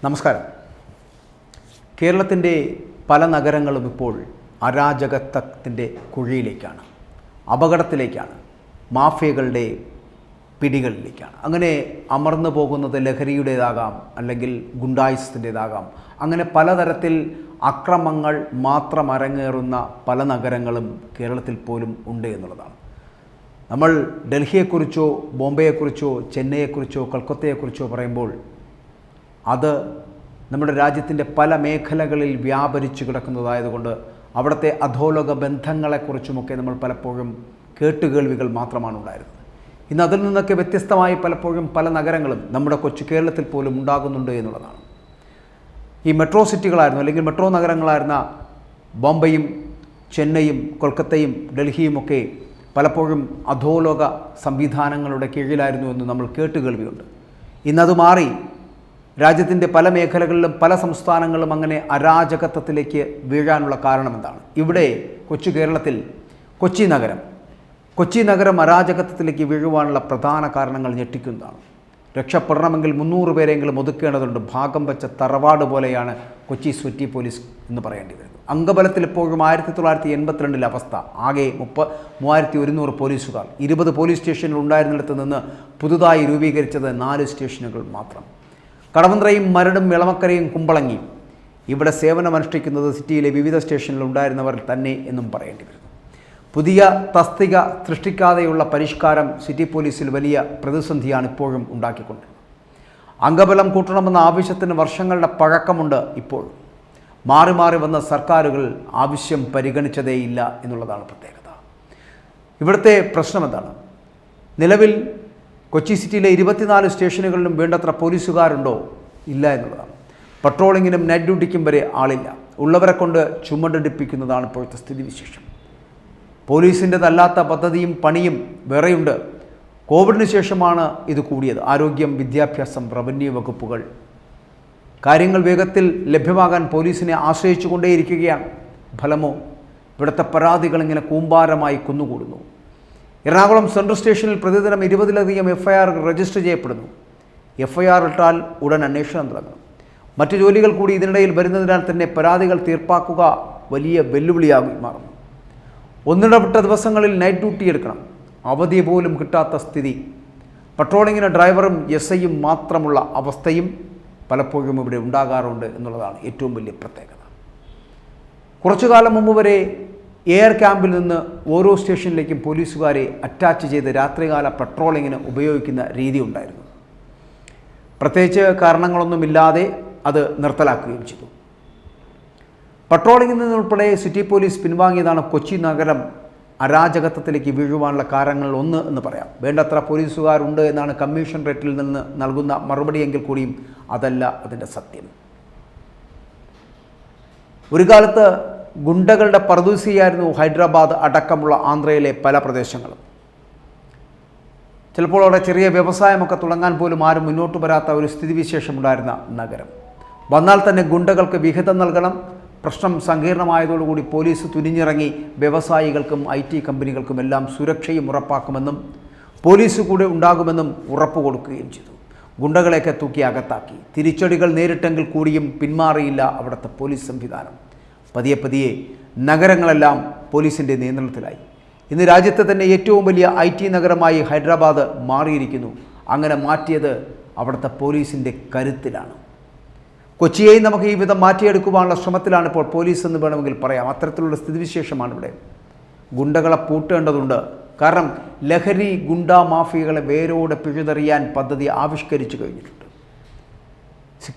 നമസ്കാരം. കേരളത്തിൻ്റെ പല നഗരങ്ങളും ഇപ്പോൾ അരാജകത്വത്തിൻ്റെ കുഴിയിലേക്കാണ്, അപകടത്തിലേക്കാണ്, മാഫിയകളുടെ പിടികളിലേക്കാണ്. അങ്ങനെ അമർന്നു പോകുന്നത് ലഹരിയുടേതാകാം, അല്ലെങ്കിൽ ഗുണ്ടായിസത്തിൻ്റേതാകാം. അങ്ങനെ പലതരത്തിൽ അക്രമങ്ങൾ മാത്രം അരങ്ങേറുന്ന പല നഗരങ്ങളും കേരളത്തിൽ പോലും ഉണ്ട് എന്നുള്ളതാണ്. നമ്മൾ ഡൽഹിയെക്കുറിച്ചോ ബോംബെയെക്കുറിച്ചോ ചെന്നൈയെക്കുറിച്ചോ കൽക്കത്തയെക്കുറിച്ചോ പറയുമ്പോൾ അത് നമ്മുടെ രാജ്യത്തിൻ്റെ പല മേഖലകളിൽ വ്യാപരിച്ചു കിടക്കുന്നതായതുകൊണ്ട് അവിടുത്തെ അധോലോക ബന്ധങ്ങളെക്കുറിച്ചുമൊക്കെ നമ്മൾ പലപ്പോഴും കേട്ടുകേൾവികൾ മാത്രമാണ് ഉണ്ടായിരുന്നത്. ഇന്ന് അതിൽ നിന്നൊക്കെ വ്യത്യസ്തമായി പലപ്പോഴും പല നഗരങ്ങളും നമ്മുടെ കൊച്ചു കേരളത്തിൽ പോലും ഉണ്ടാകുന്നുണ്ട് എന്നുള്ളതാണ്. ഈ മെട്രോ സിറ്റികളായിരുന്നു, അല്ലെങ്കിൽ മെട്രോ നഗരങ്ങളായിരുന്ന ബോംബെയും ചെന്നൈയും കൊൽക്കത്തയും ഡൽഹിയുമൊക്കെ പലപ്പോഴും അധോലോക സംവിധാനങ്ങളുടെ കീഴിലായിരുന്നു എന്ന് നമ്മൾ കേട്ടുകേൾവിയുണ്ട്. ഇന്നത് മാറി രാജ്യത്തിൻ്റെ പല മേഖലകളിലും പല സംസ്ഥാനങ്ങളും അങ്ങനെ അരാജകത്വത്തിലേക്ക് വീഴാനുള്ള കാരണം എന്താണ്? ഇവിടെ കൊച്ചു കേരളത്തിൽ കൊച്ചി നഗരം അരാജകത്വത്തിലേക്ക് വീഴുവാനുള്ള പ്രധാന കാരണങ്ങൾ ഞെട്ടിക്കുന്നതാണ്. രക്ഷപ്പെടണമെങ്കിൽ 300 പേരെങ്കിലും ഒതുക്കേണ്ടതുണ്ട്. ഭാഗം വെച്ച തറവാട് പോലെയാണ് കൊച്ചി സിറ്റി പോലീസ് എന്ന് പറയേണ്ടി വരുന്നത്. അംഗബലത്തിൽ എപ്പോഴും 1982 അവസ്ഥ ആകെ 3100 പോലീസുകാർ. 20 പോലീസ് സ്റ്റേഷനുകൾ ഉണ്ടായിരുന്നിടത്ത് നിന്ന് പുതുതായി രൂപീകരിച്ചത് 4 സ്റ്റേഷനുകൾ മാത്രം. കടവന്ത്രയും മരടും ഇളമക്കരയും കുമ്പളങ്ങിയും ഇവിടെ സേവനമനുഷ്ഠിക്കുന്നത് സിറ്റിയിലെ വിവിധ സ്റ്റേഷനിൽ ഉണ്ടായിരുന്നവർ തന്നെ എന്നും പറയേണ്ടി വരുന്നു. പുതിയ തസ്തിക സൃഷ്ടിക്കാതെയുള്ള പരിഷ്കാരം സിറ്റി പോലീസിൽ വലിയ പ്രതിസന്ധിയാണ് ഇപ്പോഴും ഉണ്ടാക്കിക്കൊണ്ടിരുന്നത്. അംഗബലം കൂട്ടണമെന്ന ആവശ്യത്തിന് വർഷങ്ങളുടെ പഴക്കമുണ്ട്. ഇപ്പോൾ മാറി മാറി വന്ന സർക്കാരുകൾ ആവശ്യം പരിഗണിച്ചതേയില്ല എന്നുള്ളതാണ് പ്രത്യേകത. ഇവിടുത്തെ പ്രശ്നം എന്താണ്? നിലവിൽ കൊച്ചി സിറ്റിയിലെ 24 സ്റ്റേഷനുകളിലും വേണ്ടത്ര പോലീസുകാരുണ്ടോ? ഇല്ല എന്നുള്ളതാണ്. പട്രോളിങ്ങിനും നൈറ്റ് ഡ്യൂട്ടിക്കും വരെ ആളില്ല. ഉള്ളവരെ കൊണ്ട് ചുമടെടുപ്പിക്കുന്നതാണ് ഇപ്പോഴത്തെ സ്ഥിതിവിശേഷം. പോലീസിൻ്റെതല്ലാത്ത പദ്ധതിയും പണിയും വേറെയുണ്ട്. കോവിഡിന് ശേഷമാണ് ഇത് കൂടിയത്. ആരോഗ്യം, വിദ്യാഭ്യാസം, റവന്യൂ വകുപ്പുകൾ കാര്യങ്ങൾ വേഗത്തിൽ ലഭ്യമാകാൻ പോലീസിനെ ആശ്രയിച്ചു കൊണ്ടേയിരിക്കുകയാണ്. ഫലമോ? ഇവിടുത്തെ പരാതികൾ ഇങ്ങനെ കൂമ്പാരമായി കുന്നുകൂടുന്നു. എറണാകുളം സെൻട്രൽ സ്റ്റേഷനിൽ പ്രതിദിനം 20-ലധികം FIR രജിസ്റ്റർ ചെയ്യപ്പെടുന്നു. FIR ഇട്ടാൽ ഉടൻ അന്വേഷണം തുടങ്ങും. മറ്റു ജോലികൾ കൂടി ഇതിനിടയിൽ വരുന്നതിനാൽ തന്നെ പരാതികൾ തീർപ്പാക്കുക വലിയ വെല്ലുവിളിയായി മാറുന്നു. ഒന്നിടവിട്ട ദിവസങ്ങളിൽ നൈറ്റ് ഡ്യൂട്ടി എടുക്കണം. അവധി പോലും കിട്ടാത്ത സ്ഥിതി. പട്രോളിങ്ങിന് ഡ്രൈവറും SIയും മാത്രമുള്ള അവസ്ഥയും പലപ്പോഴും ഇവിടെ ഉണ്ടാകാറുണ്ട് എന്നുള്ളതാണ് ഏറ്റവും വലിയ പ്രത്യേകത. കുറച്ചു കാലം മുമ്പ് വരെ എയർ ക്യാമ്പിൽ നിന്ന് ഓരോ സ്റ്റേഷനിലേക്കും പോലീസുകാരെ അറ്റാച്ച് ചെയ്ത് രാത്രികാല പട്രോളിങ്ങിന് ഉപയോഗിക്കുന്ന രീതി ഉണ്ടായിരുന്നു. പ്രത്യേകിച്ച് കാരണങ്ങളൊന്നുമില്ലാതെ അത് നിർത്തലാക്കുകയും ചെയ്തു. പട്രോളിങ്ങിൽ നിന്നുൾപ്പെടെ സിറ്റി പോലീസ് പിൻവാങ്ങിയതാണ് കൊച്ചി നഗരം അരാജകത്വത്തിലേക്ക് വീഴുവാനുള്ള കാരണങ്ങൾ ഒന്ന് എന്ന് പറയാം. വേണ്ടത്ര പോലീസുകാരുണ്ട് എന്നാണ് കമ്മീഷൻ റേറ്റിൽ നിന്ന് നൽകുന്ന മറുപടിയെങ്കിൽ കൂടിയും അതല്ല അതിൻ്റെ സത്യം. ഒരു കാലത്ത് ഗുണ്ടകളുടെ പറുദീസയായിരുന്നു ഹൈദരാബാദ് അടക്കമുള്ള ആന്ധ്രയിലെ പല പ്രദേശങ്ങളും. ചിലപ്പോൾ അവിടെ ചെറിയ വ്യവസായമൊക്കെ തുടങ്ങാൻ പോലും ആരും മുന്നോട്ട് വരാത്ത ഒരു സ്ഥിതിവിശേഷമുണ്ടായിരുന്ന നഗരം. വന്നാൽ തന്നെ ഗുണ്ടകൾക്ക് വിഹിതം നൽകണം. പ്രശ്നം സങ്കീർണമായതോടുകൂടി പോലീസ് തുനിഞ്ഞിറങ്ങി വ്യവസായികൾക്കും IT കമ്പനികൾക്കും എല്ലാം സുരക്ഷയും ഉറപ്പാക്കുമെന്നും പോലീസ് കൂടെ ഉണ്ടാകുമെന്നും ഉറപ്പ് കൊടുക്കുകയും ചെയ്തു. ഗുണ്ടകളെയൊക്കെ തൂക്കി അകത്താക്കി. തിരിച്ചടികൾ നേരിട്ടെങ്കിൽ കൂടിയും പിന്മാറിയില്ല അവിടുത്തെ പോലീസ് സംവിധാനം. പതിയെ നഗരങ്ങളെല്ലാം പോലീസിൻ്റെ നിയന്ത്രണത്തിലായി. ഇന്ന് രാജ്യത്തെ തന്നെ ഏറ്റവും വലിയ IT നഗരമായി ഹൈദരാബാദ് മാറിയിരിക്കുന്നു. അങ്ങനെ മാറ്റിയത് അവിടുത്തെ പോലീസിൻ്റെ കരുത്തിലാണ്. കൊച്ചിയെയും നമുക്ക് ഈ വിധം മാറ്റിയെടുക്കുവാനുള്ള ശ്രമത്തിലാണ് ഇപ്പോൾ പോലീസ് എന്ന് വേണമെങ്കിൽ പറയാം. അത്തരത്തിലുള്ള സ്ഥിതിവിശേഷമാണ് ഇവിടെ. ഗുണ്ടകളെ പൂട്ടേണ്ടതുണ്ട്. കാരണം ലഹരി ഗുണ്ടാ മാഫിയകളെ വേരോടെ പിഴുതെറിയാൻ പദ്ധതി ആവിഷ്കരിച്ചു കഴിഞ്ഞിട്ടുണ്ട്.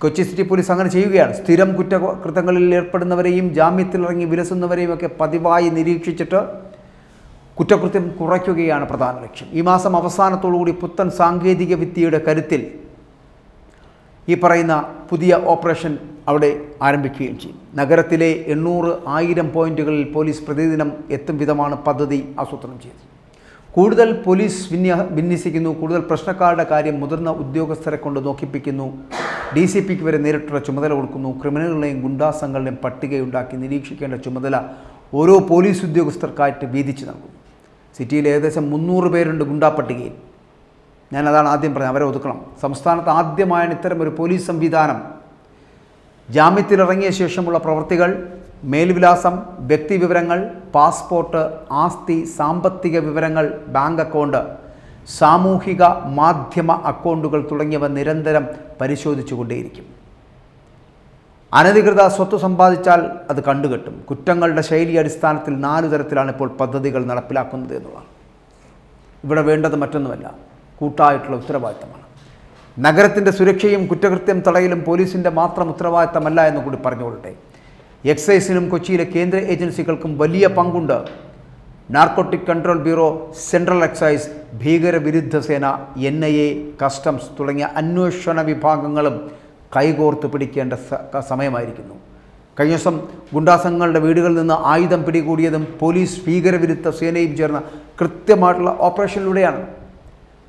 കൊച്ചി സിറ്റി പോലീസ് അങ്ങനെ ചെയ്യുകയാണ്. സ്ഥിരം കുറ്റകൃത്യങ്ങളിൽ ഏർപ്പെടുന്നവരെയും ജാമ്യത്തിലിറങ്ങി വിലസുന്നവരെയും ഒക്കെ പതിവായി നിരീക്ഷിച്ചിട്ട് കുറ്റകൃത്യം കുറയ്ക്കുകയാണ് പ്രധാന ലക്ഷ്യം. ഈ മാസം അവസാനത്തോടുകൂടി പുത്തൻ സാങ്കേതിക വിദ്യയുടെ കരുത്തിൽ ഈ പറയുന്ന പുതിയ ഓപ്പറേഷൻ അവിടെ ആരംഭിക്കുകയും ചെയ്യും. നഗരത്തിലെ 800-1000 പോയിന്റുകളിൽ പോലീസ് പ്രതിദിനം എത്തും വിധമാണ് പദ്ധതി ആസൂത്രണം ചെയ്തത്. കൂടുതൽ പോലീസ് വിന്യസിക്കുന്നു. കൂടുതൽ പ്രശ്നക്കാരുടെ കാര്യം മുതിർന്ന ഉദ്യോഗസ്ഥരെ കൊണ്ട് നോക്കിപ്പിക്കുന്നു. DCPക്ക് വരെ നേരിട്ടുള്ള ചുമതല കൊടുക്കുന്നു. ക്രിമിനലുകളെയും ഗുണ്ടാസംഘങ്ങളുടെയും പട്ടികയുണ്ടാക്കി നിരീക്ഷിക്കേണ്ട ചുമതല ഓരോ പോലീസ് ഉദ്യോഗസ്ഥർക്കായിട്ട് വീതിച്ച് നൽകുന്നു. സിറ്റിയിൽ ഏകദേശം 300 പേരുണ്ട് ഗുണ്ടാ പട്ടികയിൽ. ഞാനതാണ് ആദ്യം പറഞ്ഞത്, അവരെ ഒതുക്കണം. സംസ്ഥാനത്ത് ആദ്യമായാണ് ഇത്തരം ഒരു പോലീസ് സംവിധാനം ജാമ്യത്തിലിറങ്ങിയ ശേഷമുള്ള പ്രവൃത്തികൾ, മേൽവിലാസം, വ്യക്തിവിവരങ്ങൾ, പാസ്പോർട്ട്, ആസ്തി, സാമ്പത്തിക വിവരങ്ങൾ, ബാങ്ക് അക്കൗണ്ട്, സാമൂഹിക മാധ്യമ അക്കൗണ്ടുകൾ തുടങ്ങിയവ നിരന്തരം പരിശോധിച്ചുകൊണ്ടേയിരിക്കും. അനധികൃത സ്വത്ത് സമ്പാദിച്ചാൽ അത് കണ്ടുകെട്ടും. കുറ്റങ്ങളുടെ ശൈലി അടിസ്ഥാനത്തിൽ 4 തരത്തിലാണ് ഇപ്പോൾ പദ്ധതികൾ നടപ്പിലാക്കുന്നത് എന്നുള്ളതാണ്. ഇവിടെ വേണ്ടത് മറ്റൊന്നുമല്ല, കൂട്ടായിട്ടുള്ള ഉത്തരവാദിത്തമാണ്. നഗരത്തിൻ്റെ സുരക്ഷയും കുറ്റകൃത്യം തടയലും പോലീസിൻ്റെ മാത്രം ഉത്തരവാദിത്തമല്ല എന്ന് കൂടി പറഞ്ഞുകൊള്ളട്ടെ. എക്സൈസിനും കൊച്ചിയിലെ കേന്ദ്ര ഏജൻസികൾക്കും വലിയ പങ്കുണ്ട്. Narcotic control bureau, central excise, ഭീകരവിരുദ്ധ സേന, NIA, കസ്റ്റംസ് തുടങ്ങിയ അന്വേഷണ വിഭാഗങ്ങളും കൈകോർത്ത് പിടിക്കേണ്ട സമയമായിരിക്കുന്നു. കഴിഞ്ഞ ദിവസം ഗുണ്ടാസംഘങ്ങളുടെ വീടുകളിൽ നിന്ന് ആയുധം പിടികൂടിയതും പോലീസ്, ഭീകരവിരുദ്ധ സേനയും ചേർന്ന കൃത്യമായിട്ടുള്ള ഓപ്പറേഷനിലൂടെയാണ്.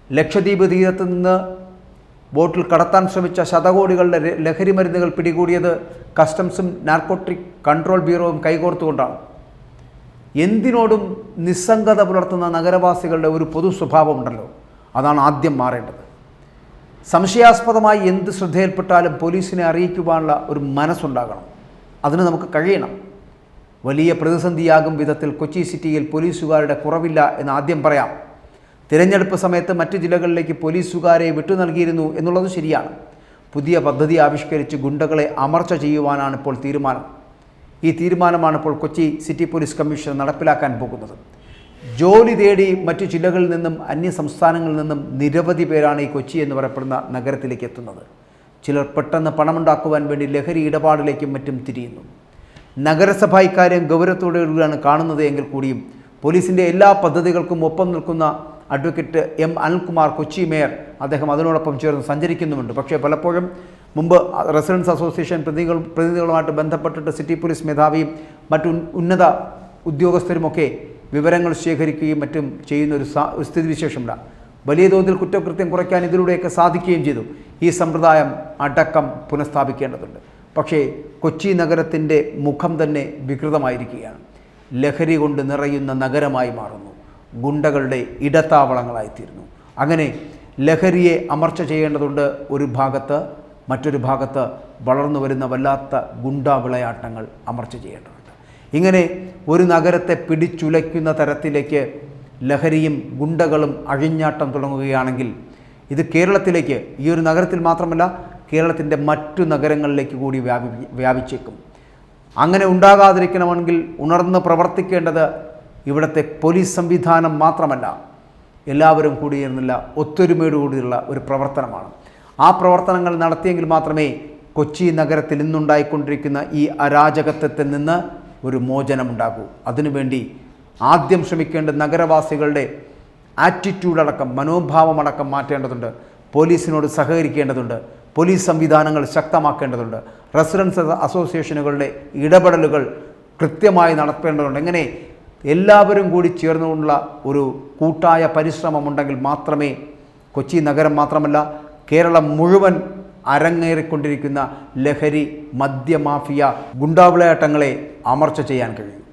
ലക്ഷദ്വീപ് തീരത്ത് നിന്ന് ബോട്ടിൽ കടത്താൻ ശ്രമിച്ച ശതകോടികളുടെ ലഹരി മരുന്നുകൾ പിടികൂടിയത് കസ്റ്റംസും നാർക്കോട്ടിക് കൺട്രോൾ ബ്യൂറോയും കൈകോർത്തുകൊണ്ടാണ്. എന്തിനോടും നിസ്സംഗത പുലർത്തുന്ന നഗരവാസികളുടെ ഒരു പൊതു സ്വഭാവമുണ്ടല്ലോ, അതാണ് ആദ്യം മാറേണ്ടത്. സംശയാസ്പദമായി എന്ത് ശ്രദ്ധയിൽപ്പെട്ടാലും പോലീസിനെ അറിയിക്കുവാനുള്ള ഒരു മനസ്സുണ്ടാകണം. അതിന് നമുക്ക് കഴിയണം. വലിയ പ്രതിസന്ധിയാകും വിധത്തിൽ കൊച്ചി സിറ്റിയിൽ പോലീസുകാരുടെ കുറവില്ല എന്ന് ആദ്യം പറയാം. തിരഞ്ഞെടുപ്പ് സമയത്ത് മറ്റ് ജില്ലകളിലേക്ക് പോലീസുകാരെ വിട്ടു നൽകിയിരുന്നു എന്നുള്ളത് ശരിയാണ്. പുതിയ പദ്ധതി ആവിഷ്കരിച്ച് ഗുണ്ടകളെ അമർച്ച ചെയ്യുവാനാണ് ഇപ്പോൾ തീരുമാനം. ഈ തീരുമാനമാണ് ഇപ്പോൾ കൊച്ചി സിറ്റി പോലീസ് കമ്മീഷൻ നടപ്പിലാക്കാൻ പോകുന്നത്. ജോലി തേടി മറ്റു ജില്ലകളിൽ നിന്നും അന്യ സംസ്ഥാനങ്ങളിൽ നിന്നും നിരവധി പേരാണ് ഈ കൊച്ചി എന്ന് പറയപ്പെടുന്ന നഗരത്തിലേക്ക് എത്തുന്നത്. ചിലർ പെട്ടെന്ന് പണമുണ്ടാക്കുവാൻ വേണ്ടി ലഹരി ഇടപാടിലേക്കും മറ്റും തിരിയുന്നു. നഗരസഭ ഇക്കാര്യം ഗൗരവത്തോടെയാണ് കാണുന്നത് എങ്കിൽ കൂടിയും പോലീസിൻ്റെ എല്ലാ പദ്ധതികൾക്കും ഒപ്പം നിൽക്കുന്ന advocate M. Anilkumar, Kochi mayor, അദ്ദേഹം അതിനോടൊപ്പം ചേർന്ന് സഞ്ചരിക്കുന്നുമുണ്ട്. പക്ഷേ പലപ്പോഴും മുമ്പ് റെസിഡൻസ് അസോസിയേഷൻ പ്രതിനിധികളുമായിട്ട് ബന്ധപ്പെട്ടിട്ട് സിറ്റി പോലീസ് മേധാവിയും മറ്റു ഉന്നത ഉദ്യോഗസ്ഥരുമൊക്കെ വിവരങ്ങൾ ശേഖരിക്കുകയും മറ്റും ചെയ്യുന്ന ഒരു സ്ഥിതിവിശേഷമില്ല. വലിയ തോതിൽ കുറ്റകൃത്യം കുറയ്ക്കാൻ ഇതിലൂടെയൊക്കെ സാധിക്കുകയും ചെയ്തു. ഈ സമ്പ്രദായം അടക്കം പുനഃസ്ഥാപിക്കേണ്ടതുണ്ട്. പക്ഷേ കൊച്ചി നഗരത്തിൻ്റെ മുഖം തന്നെ വികൃതമായിരിക്കുകയാണ്. ലഹരി കൊണ്ട് നിറയുന്ന നഗരമായി മാറുന്നു. ഗുണ്ടകളുടെ ഇടത്താവളങ്ങളായിത്തീരുന്നു. അങ്ങനെ ലഹരിയെ അമർച്ച ചെയ്യേണ്ടതുണ്ട് ഒരു ഭാഗത്ത്, മറ്റൊരു ഭാഗത്ത് വളർന്നു വരുന്ന വല്ലാത്ത ഗുണ്ടാ വിളയാട്ടങ്ങൾ അമർച്ച ചെയ്യേണ്ടതുണ്ട്. ഇങ്ങനെ ഒരു നഗരത്തെ പിടിച്ചുലയ്ക്കുന്ന തരത്തിലേക്ക് ലഹരിയും ഗുണ്ടകളും അഴിഞ്ഞാട്ടം തുടങ്ങുകയാണെങ്കിൽ ഇത് കേരളത്തിലേക്ക്, ഈ ഒരു നഗരത്തിൽ മാത്രമല്ല കേരളത്തിൻ്റെ മറ്റു നഗരങ്ങളിലേക്ക് കൂടി വ്യാപിച്ചേക്കും. അങ്ങനെ ഉണ്ടാകാതിരിക്കണമെങ്കിൽ ഉണർന്ന് പ്രവർത്തിക്കേണ്ടത് ഇവിടുത്തെ പോലീസ് സംവിധാനം മാത്രമല്ല, എല്ലാവരും കൂടിയിരുന്നില്ല ഒത്തൊരുമയോടുകൂടിയുള്ള ഒരു പ്രവർത്തനമാണ്. ആ പ്രവർത്തനങ്ങൾ നടത്തിയെങ്കിൽ മാത്രമേ കൊച്ചി നഗരത്തിൽ ഇന്നുണ്ടായിക്കൊണ്ടിരിക്കുന്ന ഈ അരാജകത്വത്തിൽ നിന്ന് ഒരു മോചനമുണ്ടാകൂ. അതിനുവേണ്ടി ആദ്യം ശ്രമിക്കേണ്ട നഗരവാസികളുടെ ആറ്റിറ്റ്യൂഡടക്കം, മനോഭാവമടക്കം മാറ്റേണ്ടതുണ്ട്. പോലീസിനോട് സഹകരിക്കേണ്ടതുണ്ട്. പോലീസ് സംവിധാനങ്ങൾ ശക്തമാക്കേണ്ടതുണ്ട്. റെസിഡൻസ് അസോസിയേഷനുകളുടെ ഇടപെടലുകൾ കൃത്യമായി നടത്തേണ്ടതുണ്ട്. എങ്ങനെ എല്ലാവരും കൂടി ചേർന്നുകൊണ്ടുള്ള ഒരു കൂട്ടായ പരിശ്രമമുണ്ടെങ്കിൽ മാത്രമേ കൊച്ചി നഗരം മാത്രമല്ല കേരളം മുഴുവൻ അരങ്ങേറിക്കൊണ്ടിരിക്കുന്ന ലഹരി, മദ്യമാഫിയ, ഗുണ്ടാവിളയാട്ടങ്ങളെ അമർച്ച ചെയ്യാൻ കഴിയും.